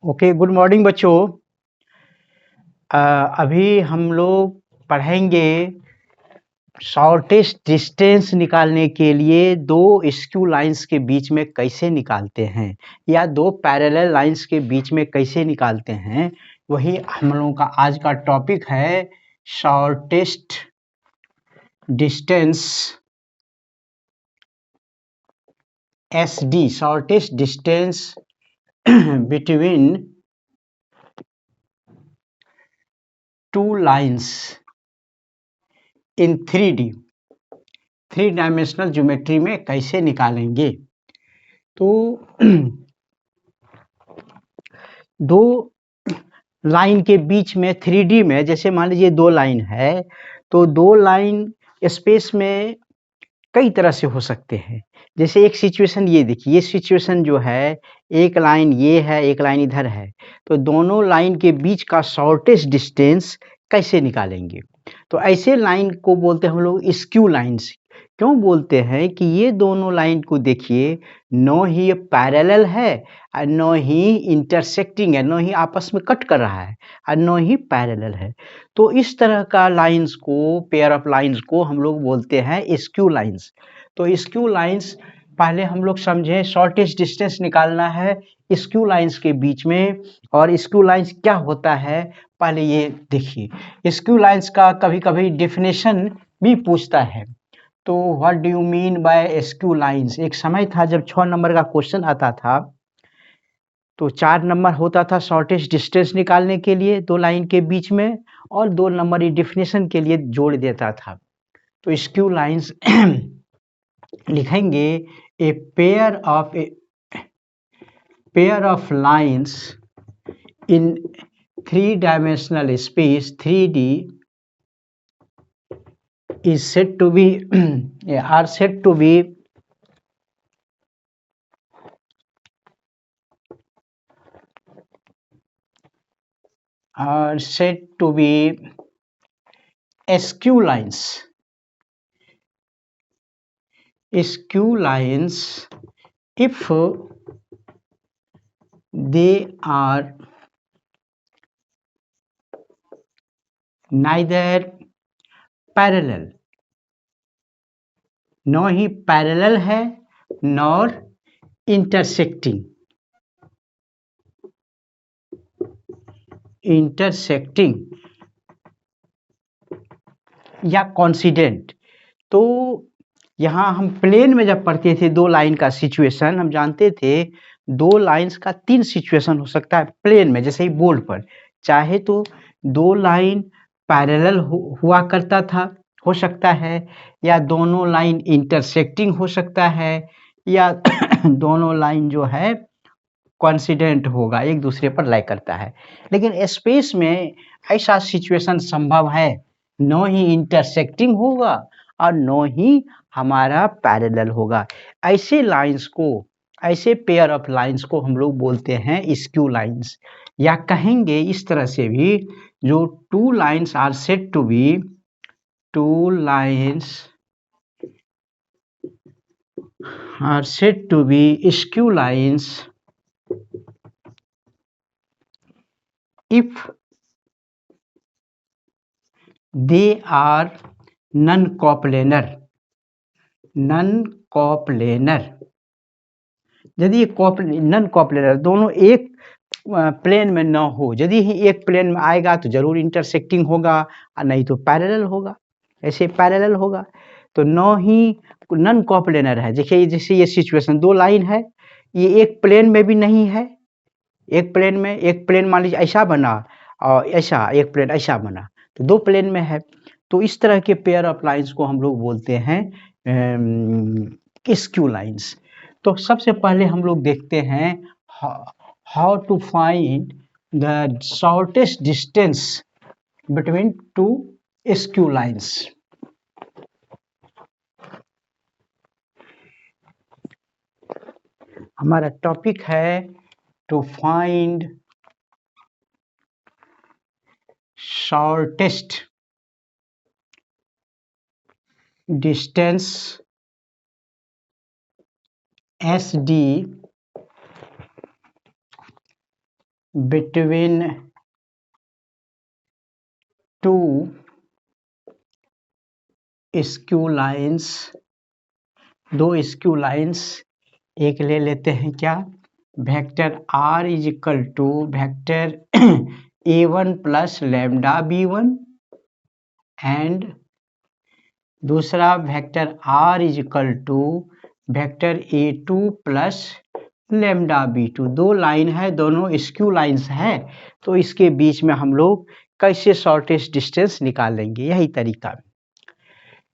Okay, good morning बच्चों। अभी हम लोग पढ़ेंगे शॉर्टेस्ट डिस्टेंस निकालने के लिए दो स्क्यू लाइंस के बीच में कैसे निकालते हैं या दो पैरेलल लाइंस के बीच में कैसे निकालते हैं। वही हम लोगों का आज का टॉपिक है, shortest distance SD, shortest distance between two lines in 3D, 3 dimensional geometry में कैसे निकालेंगे। तो दो लाइन के बीच में 3D में, जैसे मान लीजिए दो लाइन है, तो दो लाइन स्पेस में कई तरह से हो सकते हैं। जैसे एक सिचुएशन ये देखिए, ये सिचुएशन जो है, एक लाइन ये है, एक लाइन इधर है, तो दोनों लाइन के बीच का शॉर्टेस्ट डिस्टेंस कैसे निकालेंगे। तो ऐसे लाइन को बोलते हैं हम लोग स्क्यू लाइन्स। क्यों बोलते हैं कि ये दोनों लाइन को देखिए, नो ही ये पैरेलल है और नो ही इंटरसेक्टिंग है, नो ही आपस में कट कर रहा है और नो ही पैरेलल है। तो इस तरह का लाइंस को, पेयर ऑफ लाइंस को हम लोग बोलते हैं स्क्यू लाइंस। तो स्क्यू लाइंस पहले हम लोग समझें, शॉर्टेस्ट डिस्टेंस निकालना है स्क्यू लाइंस के बीच में, और स्क्यू लाइंस क्या होता है पहले ये देखिए। स्क्यू लाइंस का कभी कभी डेफिनेशन भी पूछता है। तो what do you mean by skew lines. एक समय था जब 6 नंबर का क्वेश्चन आता था, तो 4 नंबर होता था शॉर्टेस्ट डिस्टेंस निकालने के लिए दो लाइन के बीच में, और 2 नंबर ये डेफिनेशन के लिए जोड़ देता था। तो स्क्यू लाइंस लिखेंगे a pair of lines in 3 dimensional space 3D is said to be are said to be skew lines. Skew lines if they are neither parallel, न ही पैरेलल है नॉर इंटरसेक्टिंग या कॉन्सिडेंट। तो यहाँ हम plane में जब पढ़ते थे दो लाइन का सिचुएशन, हम जानते थे दो लाइंस का 3 सिचुएशन हो सकता है प्लेन में। जैसे ही बोर्ड पर चाहे तो दो लाइन पैरेलल हुआ करता था, हो सकता है, या दोनों लाइन इंटरसेक्टिंग हो सकता है, या दोनों लाइन जो है कॉन्सिडेंट होगा, एक दूसरे पर लाइक करता है। लेकिन स्पेस में ऐसा सिचुएशन संभव है, नो ही इंटरसेक्टिंग होगा और नो ही हमारा पैरेलल होगा। ऐसे लाइंस को, ऐसे पेयर ऑफ लाइंस को हम लोग बोलते हैं स्क्यू लाइंस। या कहेंगे इस तरह से भी, जो two lines are said to be, two lines are said to be skew lines if they are non-coplanar। यदि नॉन कॉप्लेनर, दोनों एक प्लेन में न हो, यदि ही एक प्लेन में आएगा तो जरूर इंटरसेक्टिंग होगा और नहीं तो पैरेलल होगा। ऐसे पैरेलल होगा तो न ही नॉन कॉप्लेनर है। देखिए जैसे ये सिचुएशन, दो लाइन है, ये एक प्लेन में भी नहीं है, एक प्लेन मान लीजिए ऐसा बना और ऐसा, एक प्लेन ऐसा बना, तो दो प्लेन में है। तो इस तरह के पेयर ऑफ लाइंस को हम लोग बोलते हैं स्क्यू लाइंस। तो सबसे पहले हम लोग देखते हैं how to find the shortest distance between two skew lines. हमारा टॉपिक है to find shortest distance SD between two skew lines, दो स्क्यू लाइंस, एक ले लेते हैं क्या, vector r is equal to vector a1 plus lambda b1 and दूसरा vector r is equal to vector a2 plus lambda b2। दो line है, दोनों स्क्यू लाइंस है, तो इसके बीच में हम लोग कैसे शॉर्टेस्ट डिस्टेंस निकालेंगे, यही तरीका।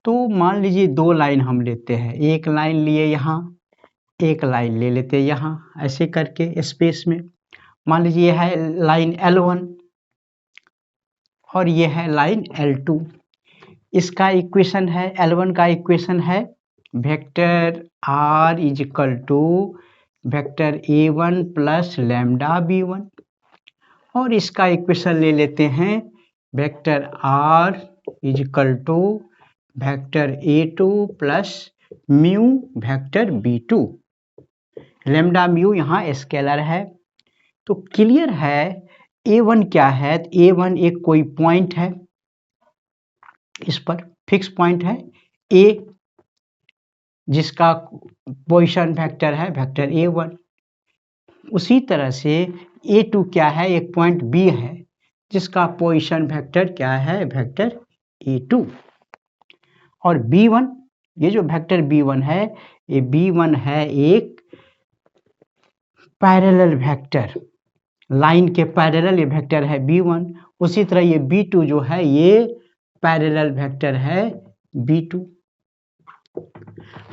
तो मान लीजिए दो लाइन हम लेते हैं, एक लाइन लिए यहाँ, एक लाइन ले लेते हैं यहाँ, ऐसे करके स्पेस में। मान लीजिए यह है लाइन L1 और ये है लाइन L2। इसका इक्वेशन है, L1 का इक्वेशन है vector r is equal to vector a1 plus lambda b1 और इसका इक्वेशन ले लेते हैं vector r is equal to vector a2 plus mu vector b2। Lambda mu यहाँ स्केलर है, तो क्लियर है a1 क्या है, तो a1 एक कोई पॉइंट है, इस पर फिक्स पॉइंट है a, जिसका पोजीशन वेक्टर है वेक्टर a1। उसी तरह से a2 क्या है, एक पॉइंट b है, जिसका पोजीशन वेक्टर क्या है, वेक्टर a2। और b1, ये जो वेक्टर b1 है, ये b1 है एक पैरेलल वेक्टर, लाइन के पैरेलल ये वेक्टर है b1। उसी तरह ये b2 जो है, ये पैरेलल वेक्टर है b2।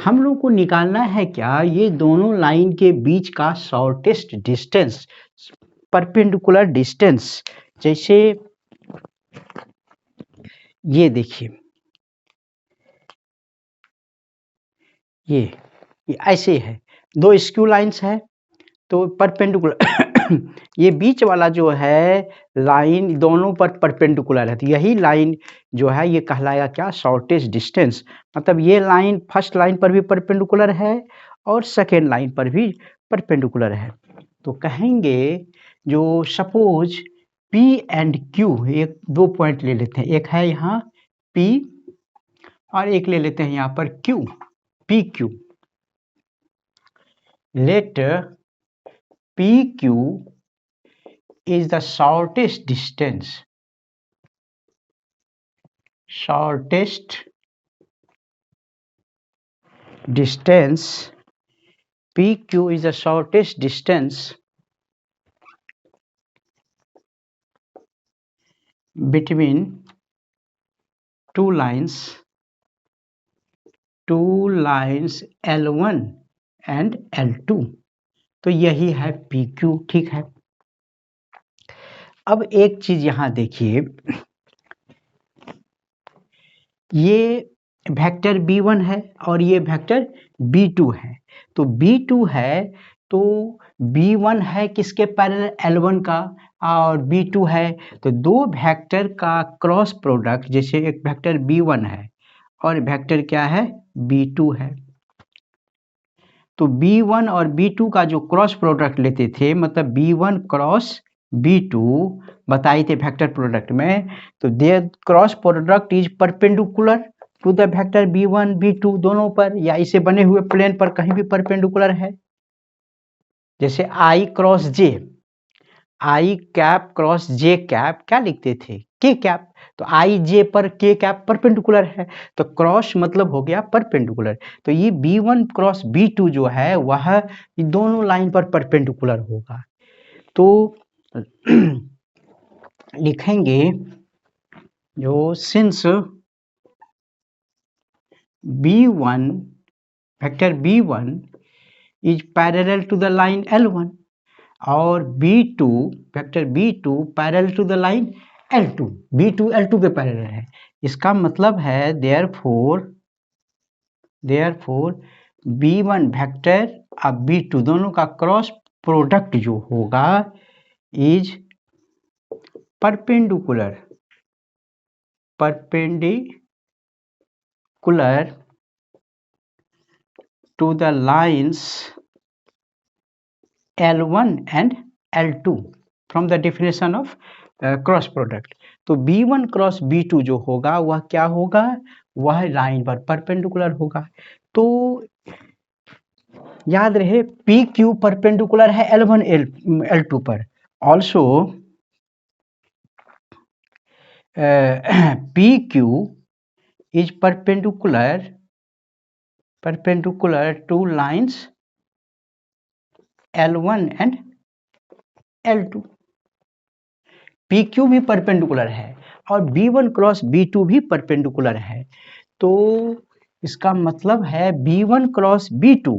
हम लोग को निकालना है क्या, ये दोनों लाइन के बीच का शॉर्टेस्ट डिस्टेंस, परपेंडिकुलर डिस्टेंस। जैसे ये देखिए, ये ऐसे है, दो स्क्यू लाइंस है, तो परपेंडिकुलर ये बीच वाला जो है लाइन दोनों पर परपेंडिकुलर है, तो यही लाइन जो है ये कहलाएगा क्या, शॉर्टेस्ट डिस्टेंस। मतलब ये लाइन फर्स्ट लाइन पर भी परपेंडिकुलर है और सेकेंड लाइन पर भी परपेंडिकुलर है। तो कहेंगे जो सपोज P एंड Q, एक दो पॉइंट ले लेते हैं, एक है यहाँ P और एक ले लेते हैं यहाँ पर Q, PQ। Let PQ is the shortest distance PQ is the shortest distance between two lines L1 and L2। तो यही है PQ, ठीक है। अब एक चीज यहां देखिए, ये वेक्टर b1 है और ये वेक्टर b2 है। तो b2 है तो b1 है किसके पैरेलल, L1 का, और b2 है, तो दो वेक्टर का क्रॉस प्रोडक्ट, जैसे एक वेक्टर b1 है और वेक्टर क्या है, b2 है। तो b1 और b2 का जो क्रॉस प्रोडक्ट लेते थे, मतलब b1 क्रॉस b2 बताए थे वेक्टर प्रोडक्ट में, तो their cross product is perpendicular to the vector b1 b2 दोनों पर, या इसे बने हुए प्लेन पर कहीं भी परपेंडिकुलर है। जैसे i cross j, i cap cross j cap क्या लिखते थे, k कैप, तो i j पर k कैप परपेंडिकुलर है, तो क्रॉस मतलब हो गया परपेंडिकुलर। तो ये b1 क्रॉस b2 जो है वह दोनों लाइन पर परपेंडिकुलर होगा। तो लिखेंगे जो since b1 vector b1 is parallel to the line L1 और b2 vector b2 parallel to the line L2, b2 L2 के पैरेलल है। इसका मतलब है देयरफॉर b1 वेक्टर और b2 दोनों का क्रॉस प्रोडक्ट जो होगा is perpendicular to the lines L1 and L2। From the definition of cross product. तो B1 क्रॉस B2 जो होगा वह क्या होगा, वह लाइन पर परपेंडिकुलर होगा। तो याद रहे PQ परपेंडिकुलर है L1 L2 पर। Also PQ is perpendicular to lines L1 and L2। PQ भी परपेंडिकुलर है और B1 क्रॉस B2 भी परपेंडिकुलर है। तो इसका मतलब है B1 क्रॉस B2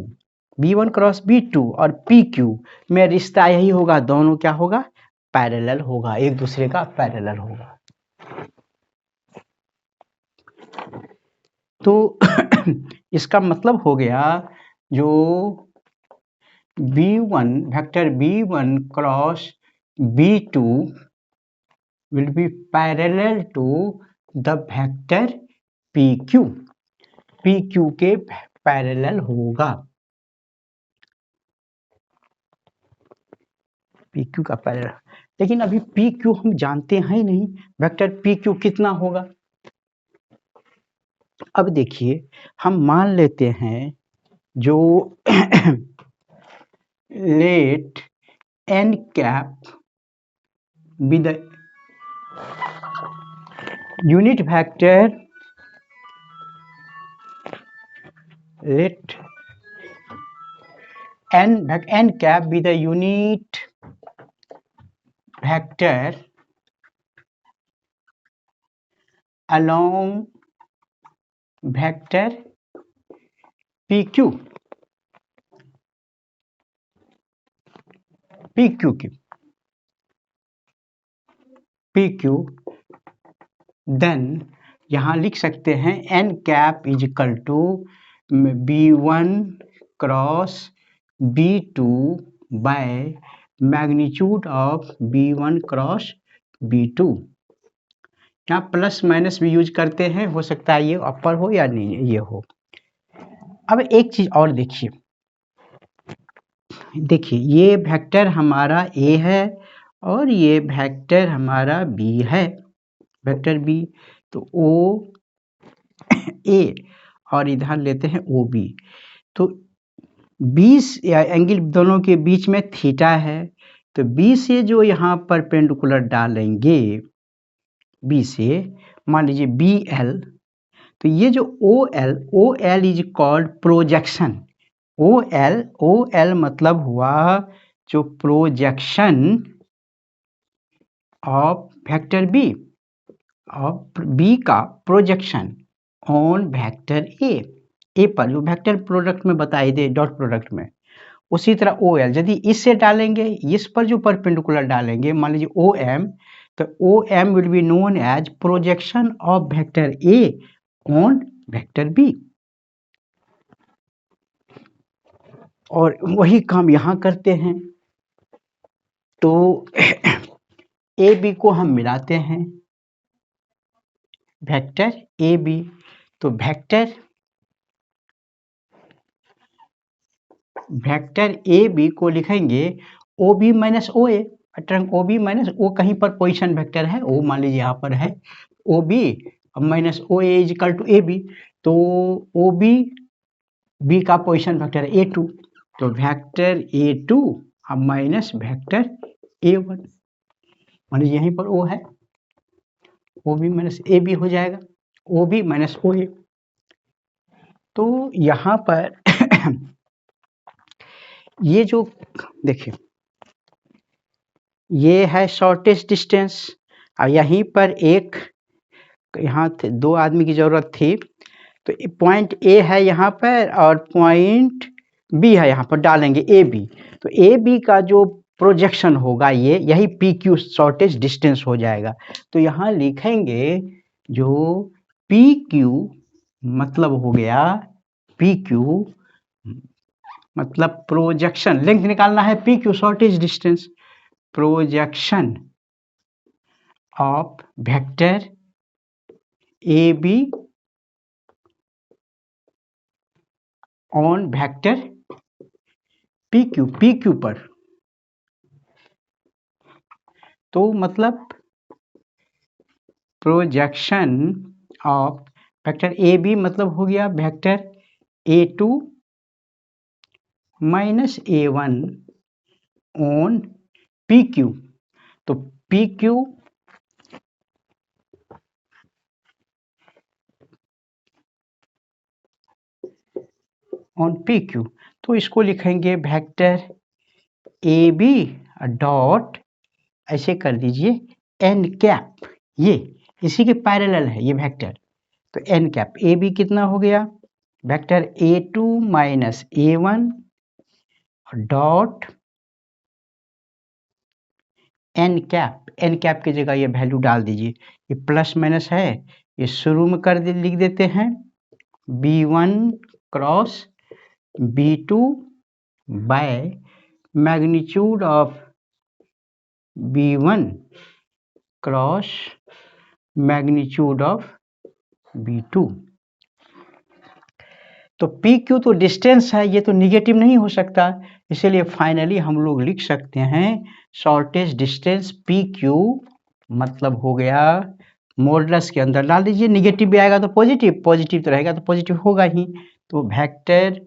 और PQ में रिश्ता यही होगा, दोनों क्या होगा, पैरेलल होगा, एक दूसरे का पैरेलल होगा। तो इसका मतलब हो गया जो vector B1 cross B2 will be parallel to the vector PQ के पैरेलल होगा, PQ का पैरेलल। लेकिन अभी PQ हम जानते हैं नहीं, वेक्टर PQ कितना होगा। अब देखिए हम मान लेते हैं जो let n cap be the unit vector, let n cap be the unit vector along vector PQ then यहाँ लिख सकते हैं n cap is equal to B1 cross B2 by magnitude of B1 cross B2। यहाँ plus minus भी use करते हैं, हो सकता है ये अपर हो या नहीं ये हो। अब एक चीज और देखिए ये वेक्टर हमारा A है और ये वेक्टर हमारा B है, वेक्टर B। तो O A और इधर लेते हैं OB। तो 20 एंगल दोनों के बीच में थीटा है, तो B से जो यहाँ परपेंडिकुलर डालेंगे, B से मान लीजिए BL, तो ये जो OL is called projection. OL मतलब हुआ जो projection of vector B, of B का प्रोजेक्शन ऑन वेक्टर A पर, जो वेक्टर प्रोडक्ट में बताई दे डॉट प्रोडक्ट में। उसी तरह OL यदि इससे डालेंगे, इस पर जो परपेंडिकुलर डालेंगे, मान लीजिए OM, तो OM will be known as projection of vector A on vector B। और वही काम यहाँ करते हैं। तो AB को हम मिलाते हैं, वेक्टर AB। तो वेक्टर AB को लिखेंगे OB minus OA। OB minus O कहीं पर पोजिशन वेक्टर है, O मान लीजिए यहाँ पर है OB minus OA is equal to AB। तो OB B का पोजिशन वेक्टर है A2, तो vector A2 minus vector A1, मान लीजिए यहीं पर O है, OB माइनस AB हो जाएगा, OB माइनस OA। तो यहाँ पर ये जो देखिए ये है शॉर्टेस्ट डिस्टेंस, और यहीं पर एक यहाँ दो आदमी की जरूरत थी, तो पॉइंट A है यहाँ पर और पॉइंट B है यहाँ पर, डालेंगे AB। तो AB का जो प्रोजेक्शन होगा ये यही PQ शॉर्टेस्ट डिस्टेंस हो जाएगा। तो यहाँ लिखेंगे जो PQ मतलब हो गया, PQ मतलब प्रोजेक्शन, लेंथ निकालना है, PQ shortest distance, projection of vector AB on vector PQ पर, तो मतलब projection of vector A B मतलब हो गया vector A2 minus A1 on PQ। तो PQ ऑन PQ, तो इसको लिखेंगे वेक्टर AB डॉट, ऐसे कर दीजिए एन कैप, ये इसी के पैरेलल है ये वेक्टर। तो एन कैप ए बी कितना हो गया vector A2 minus A1 dot n cap की जगह ये वैल्यू डाल दीजिए, ये प्लस माइनस है, ये शुरू में कर दे लिख देते हैं B1 cross B2 by magnitude of B1 cross magnitude of B2। तो PQ तो डिस्टेंस है, ये तो निगेटिव नहीं हो सकता, इसलिए फाइनली हम लोग लिख सकते हैं शॉर्टेस्ट डिस्टेंस PQ मतलब हो गया, मॉडुलस के अंदर डाल दीजिए, निगेटिव भी आएगा तो पॉजिटिव, पॉजिटिव तो रहेगा तो पॉजिटिव होगा ही। तो vector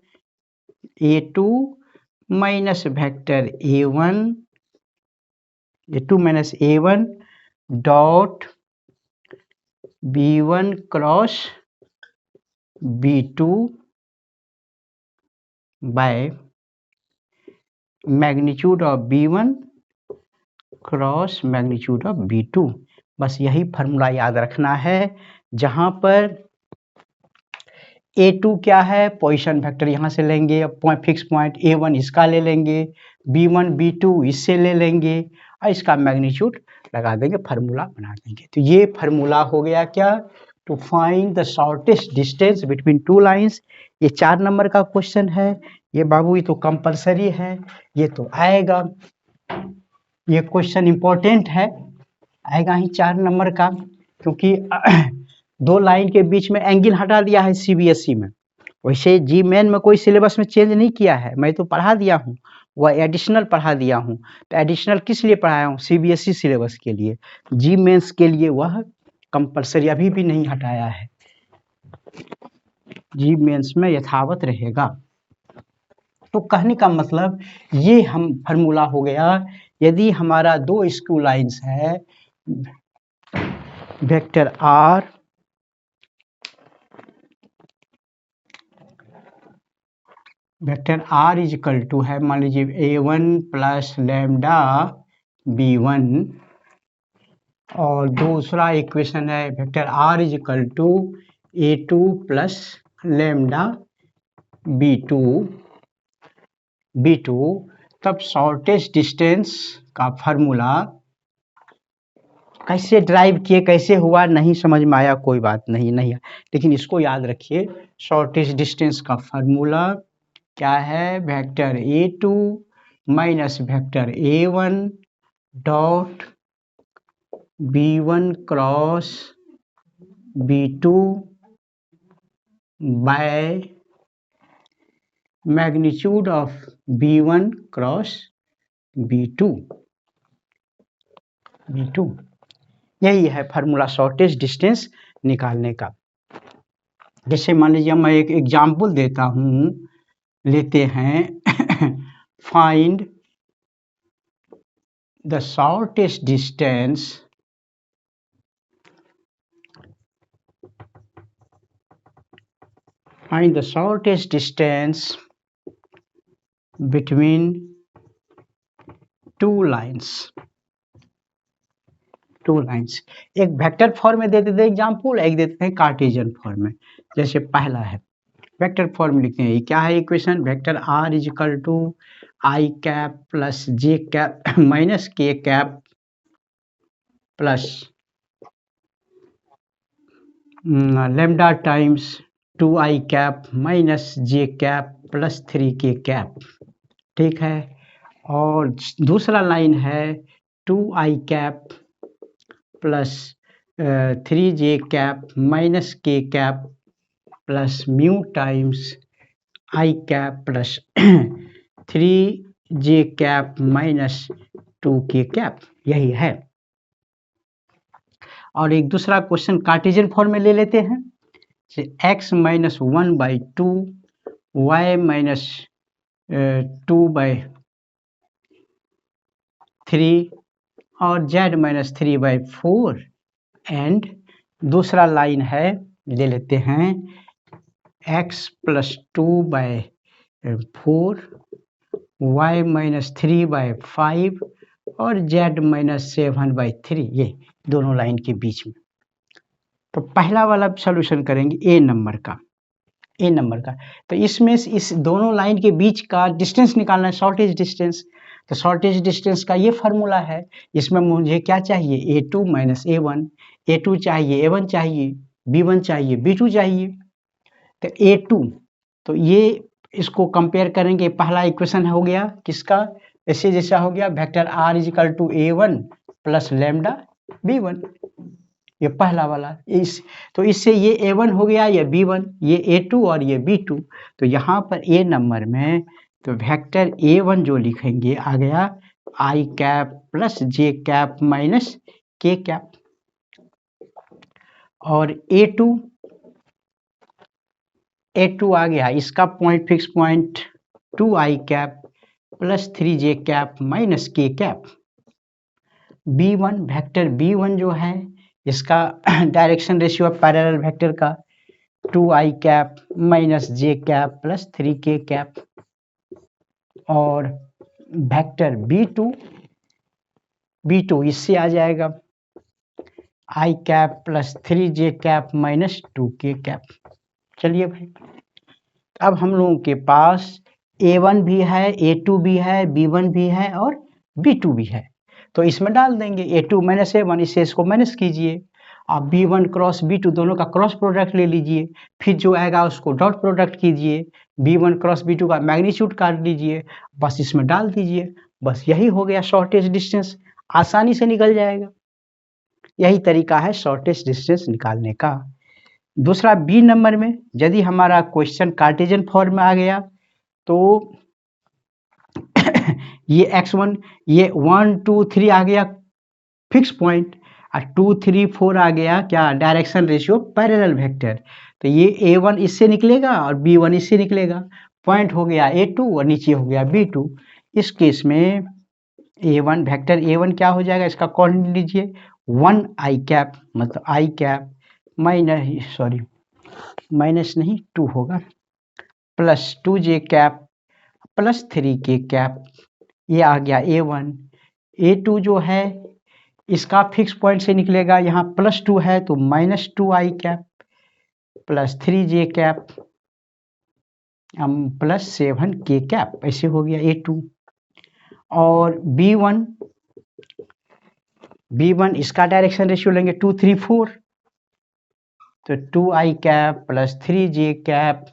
A2 minus vector A2 minus A1 dot B1 cross B2 by magnitude of B1 cross magnitude of B2। बस यही फार्मूला याद रखना है, जहां पर A2 क्या है पोजीशन वेक्टर, यहाँ से लेंगे, अब फिक्स पॉइंट A1 इसका ले लेंगे, B1 B2 इससे ले लेंगे और इसका मैग्नीट्यूड लगा देंगे, फार्मूला बना देंगे। तो ये फार्मूला हो गया क्या, to find the shortest distance between two lines. ये 4 नंबर का क्वेश्चन है, ये बाबू ये तो कंपलसरी है, ये तो आएगा, ये क्वेश्चन इंपॉर्टेंट है, आएगा ही 4 नंबर का, क्योंकि 2 लाइन के बीच में एंगल हटा दिया है CBSE में। वैसे जी मेन में कोई सिलेबस में चेंज नहीं किया है, मैं तो पढ़ा दिया हूँ, वह एडिशनल पढ़ा दिया हूँ। तो एडिशनल किस लिए पढ़ाया हूँ, CBSE सिलेबस के लिए, जी मेंस के लिए वह कंपलसरी अभी भी नहीं हटाया है, जी मेंस में यथावत रहेगा। तो कहने का मतलब ये हम फार्मूला हो गया, यदि हमारा 2 स्क्यू लाइंस है, vector R is equal to है, मान लीजिए A1 प्लस लैम्डा B1, और दूसरा इक्वेशन है vector R is equal to A2 plus lambda B2, तब शॉर्टेस्ट डिस्टेंस का फार्मूला कैसे ड्राइव किए, कैसे हुआ नहीं समझ में आया, कोई बात नहीं, लेकिन इसको याद रखिए, शॉर्टेस्ट डिस्टेंस का फार्मूला क्या है, vector A2 minus vector A1 dot B1 cross B2 by magnitude of B1 cross B2। यही है फार्मूला शॉर्टेस्ट डिस्टेंस निकालने का। जैसे मान लीजिए मैं एक एग्जाम्पल देता हूँ, लेते हैं find the shortest distance between two lines. एक वेक्टर फॉर्म में दे देते हैं एग्जाम्पल, एक देते हैं कार्टेशियन फॉर्म में। जैसे पहला है वेक्टर फॉर्म लिखते हैं, क्या है equation, vector R is equal to I cap plus J cap minus K cap plus lambda times 2I cap minus J cap plus 3K cap, ठीक है। और दूसरा लाइन है 2I cap plus 3J cap minus K cap plus mu times I cap plus 3J cap minus 2K cap, यही है। और एक दूसरा क्वेश्चन कार्टेशियन फॉर्म में ले लेते हैं, x माइनस 1/2 y माइनस 2/3 और z माइनस 3/4 एंड दूसरा लाइन है, ले लेते हैं x प्लस 2/4 y माइनस 3/5 और z माइनस 7/3, ये दोनों लाइन के बीच में। तो पहला वाला सॉल्यूशन करेंगे ए नंबर का। तो इसमें इस दोनों लाइन के बीच का डिस्टेंस निकालना है, शॉर्टेज डिस्टेंस। तो शॉर्टेज डिस्टेंस का ये फार्मूला है। इसमें मुझे क्या चाहिए, a2 माइनस a1, a2 चाहिए, a1 चाहिए, b1 चाहिए, b2 चाहिए। तो a2, तो ये इसको कंपेयर करेंगे, पहला इक्वेशन हो गया किसका, ऐसे जैसा हो गया vector r is equal to a1 plus lambda b1, ये पहला वाला। तो इससे ये a1 हो गया, ये b1, ये a2 और ये b2। तो यहाँ पर a नंबर में तो वेक्टर a1 जो लिखेंगे आ गया i cap plus j cap minus k cap, और a2 आ गया, इसका point fix point 2i cap plus 3j cap minus k cap. b1, vector b1 जो है इसका डायरेक्शन रेशियो पैरेलल वेक्टर का 2i cap minus j cap plus 3k cap, और vector b2 इससे आ जाएगा i cap plus 3j cap minus 2k cap. चलिए भाई, अब हम लोगों के पास a1 भी है, a2 भी है, b1 भी है और b2 भी है। तो इसमें डाल देंगे a2 माइनस a1, इससे इसको माइनस कीजिए, आप b1 क्रॉस b2 दोनों का क्रॉस प्रोडक्ट ले लीजिए, फिर जो आएगा उसको डॉट प्रोडक्ट कीजिए, b1 क्रॉस b2 का मैग्नीट्यूड काट लीजिए, बस इसमें डाल दीजिए, बस यही हो गया शॉर्टेज डिस्टेंस, आसानी से निकल जाएगा। यही तरीका है शॉर्टेज डिस्टेंस निकालने का। दूसरा बी नंबर में यदि हमारा क्वेश्चन कार्टेशियन फॉर्म में आ गया तो ये x1, ये 1 2 3 आ गया फिक्स पॉइंट, और 2 3 4 आ गया क्या, डायरेक्शन रेशियो पैरेलल वेक्टर। तो ये a1 इससे निकलेगा और b1 इससे निकलेगा, पॉइंट हो गया a2 और नीचे हो गया b2। इस केस में a1, वेक्टर a1 क्या हो जाएगा, इसका कोऑर्डिनेट लीजिए 1i कैप, मतलब i कैप माइनस नहीं 2 होगा, plus 2j cap plus 3k cap, ये आ गया a1। a2 जो है इसका फिक्स पॉइंट से निकलेगा, यहाँ प्लस 2 है तो minus 2i cap plus 3j cap plus 7k cap, ऐसे हो गया a2। और b1 इसका डायरेक्शन रेशियो लेंगे 2 3 4, तो 2i cap plus 3j cap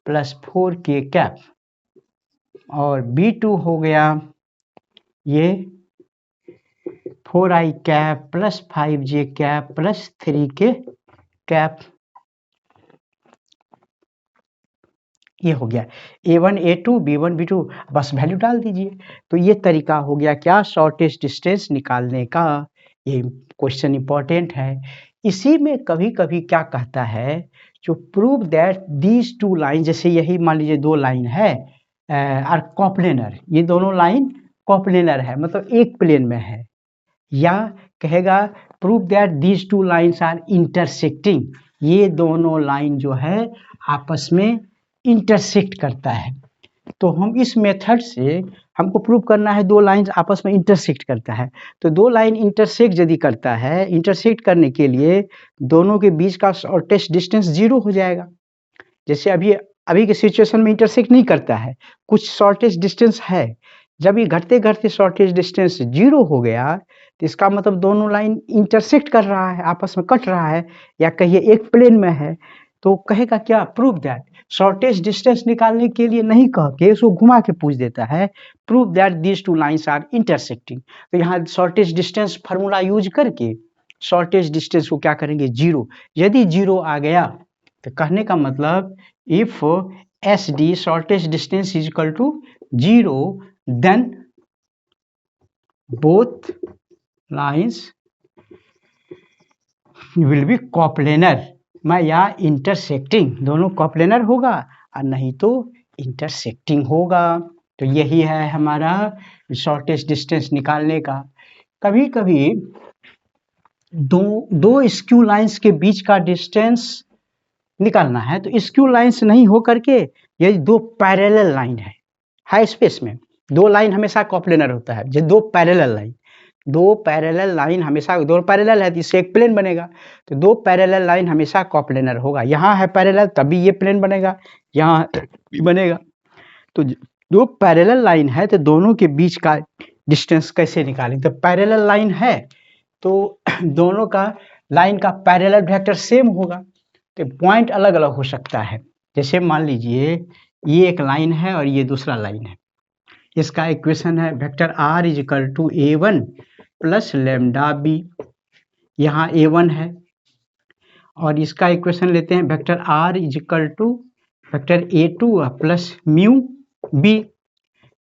plus 4k cap, और b2 हो गया ये 4i cap plus 5j cap plus 3k cap, ये हो गया a1 a2 b1 b2, बस वैल्यू डाल दीजिए। तो ये तरीका हो गया क्या, शॉर्टेज डिस्टेंस निकालने का। ये क्वेश्चन इंपॉर्टेंट है। इसी में कभी कभी क्या कहता है, जो prove that these to line, जैसे यही मान लीजिए दो लाइन है और कॉप्लेनर, ये दोनों लाइन कॉप्लेनर है, मतलब एक प्लेन में है, या कहेगा prove that these two lines are intersecting, ये दोनों लाइन जो है आपस में इंटरसेक्ट करता है। तो हम इस मेथड से हमको प्रूव करना है दो लाइन आपस में इंटरसेक्ट करता है। तो दो लाइन इंटरसेक्ट यदि करता है, इंटरसेक्ट करने के लिए दोनों के बीच का शॉर्टेज डिस्टेंस 0 हो जाएगा। जैसे अभी के सिचुएशन में इंटरसेक्ट नहीं करता है, कुछ शॉर्टेज डिस्टेंस है, जब ये घटते घटते शॉर्टेज डिस्टेंस 0 हो गया तो इसका मतलब दोनों लाइन इंटरसेक्ट कर रहा है, आपस में कट रहा है, या कहिए एक प्लेन में है। तो कहेगा क्या, प्रूव दैट, शॉर्टेज डिस्टेंस निकालने के लिए नहीं कह के उसको घुमा के पूछ देता है, prove that these two lines are intersecting. तो यहाँ शॉर्टेज डिस्टेंस फार्मूला यूज करके शॉर्टेज डिस्टेंस को क्या करेंगे, 0। यदि 0 आ गया तो कहने का मतलब if S D shortest distance is equal to 0 then both lines will be coplanar या इंटरसेक्टिंग, दोनों कॉप्लेनर होगा और नहीं तो इंटरसेक्टिंग होगा। तो यही है हमारा शॉर्टेस्ट डिस्टेंस निकालने का। कभी कभी दो स्क्यू लाइंस के बीच का डिस्टेंस निकालना है तो स्क्यू लाइंस नहीं हो करके ये दो पैरेलल लाइन है हाई स्पेस में, दो लाइन हमेशा कॉप्लेनर होता है। जो दो पैरेलल लाइन हमेशा, दो पैरेलल है तो इससे एक प्लेन बनेगा, तो दो पैरेलल लाइन हमेशा कॉप्लेनर होगा। यहाँ है पैरेलल तभी ये प्लेन बनेगा, यहाँ भी बनेगा। तो दो पैरेलल लाइन है तो दोनों के बीच का डिस्टेंस कैसे निकालें? तो पैरेलल लाइन है तो दोनों का लाइन का पैरेलल वेक्टर सेम होगा, तो पॉइंट अलग अलग हो सकता है। जैसे मान लीजिए ये एक लाइन है और ये दूसरा लाइन है, इसका इक्वेशन है vector r is equal to a1 plus lambda B, यहाँ a1 है, और इसका इक्वेशन लेते हैं vector r is equal to vector a2 plus mu B.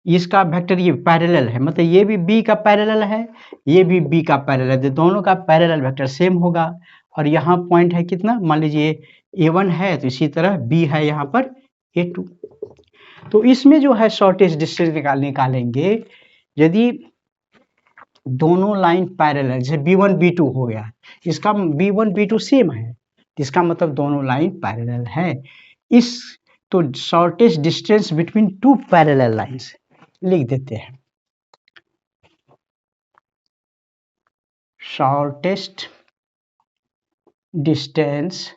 इसका वेक्टर ये पैरेलल है, मतलब ये भी b का पैरेलल है, ये भी b का पैरेलल है, तो दोनों का पैरेलल वेक्टर सेम होगा। और यहाँ पॉइंट है कितना, मान लीजिए a1 है तो इसी तरह b है यहाँ पर a2। तो इसमें जो है शॉर्टेस्ट डिस्टेंस निकालेंगे यदि दोनों लाइन पैरेलल, जैसे b1 b2 हो गया, इसका b1 b2 सेम है, इसका मतलब दोनों लाइन पैरेलल है। इस तो shortest distance between two parallel lines लिख देते हैं, shortest distance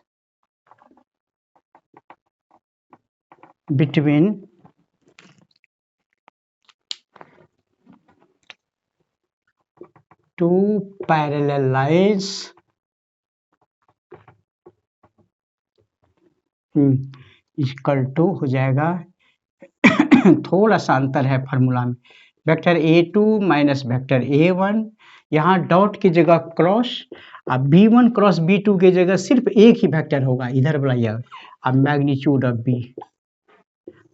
between two parallel lines equal to हो जाएगा थोड़ा सा अंतर है फार्मूला में, vector a2 minus vector a1, यहाँ डॉट की जगह क्रॉस, अब b1 क्रॉस b2 की जगह सिर्फ एक ही वेक्टर होगा, इधर बुलाइए, अब मैग्नीट्यूड ऑफ b,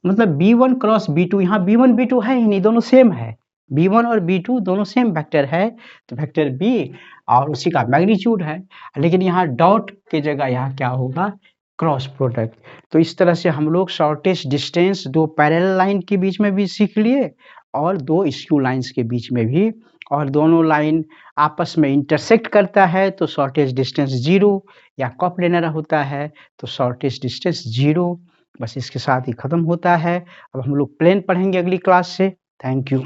मतलब b1 क्रॉस b2, यहाँ b1 b2 है ही नहीं, दोनों सेम है, b1 और b2 दोनों सेम वेक्टर है, तो वेक्टर b और उसी का मैग्नीट्यूड है। लेकिन यहाँ डॉट की जगह यहाँ क्या होगा, क्रॉस प्रोडक्ट। तो इस तरह से हम लोग शॉर्टेस्ट डिस्टेंस दो पैरेलल लाइन के बीच में भी सीख लिए और दो स्क्यू लाइंस के बीच में भी, और दोनों लाइन आपस में इंटरसेक्ट करता है तो शॉर्टेस्ट डिस्टेंस 0, या कॉप्लेनर होता है तो शॉर्टेस्ट डिस्टेंस 0। बस इसके साथ ही खत्म होता है। अब हम लोग प्लेन पढ़ेंगे अगली क्लास से। Thank you.